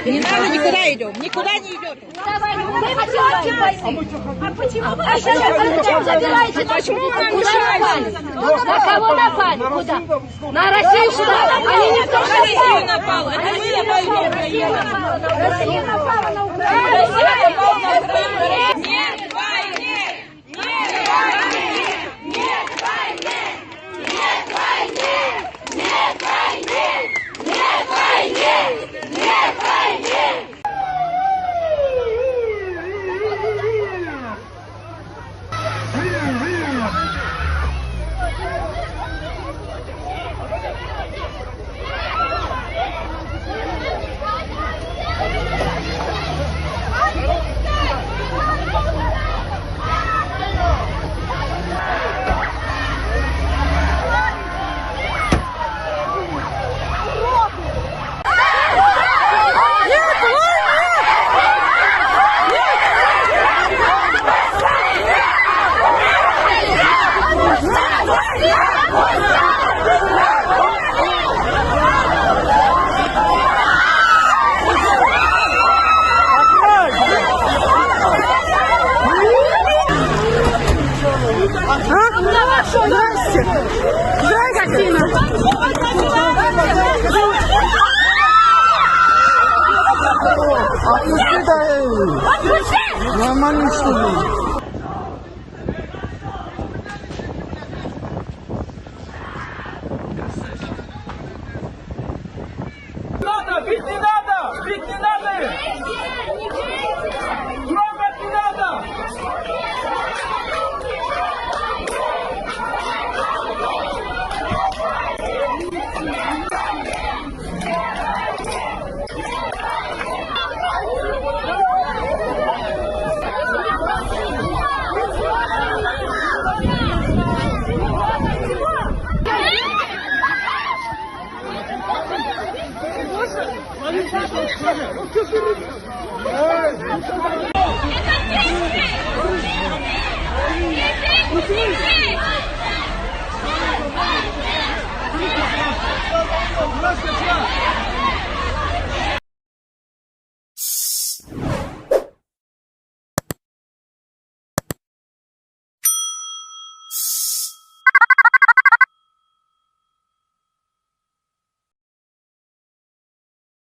Не надо, никуда идем. Никуда не идет. А зачем забираете? Почему вы нам мешаете? На кого напали? Куда? На Россию сюда. Они не то, что Россию напала. Россия напала на Украину. Россия напала на Украину. Россия напала на Украину. Нет войне! Нет войне! Нет войне! Нет войне! Нет войне! Нет войне! Нет войне! Нормально, что ли? Бить не надо! Бить не надо! Трогать не надо! Это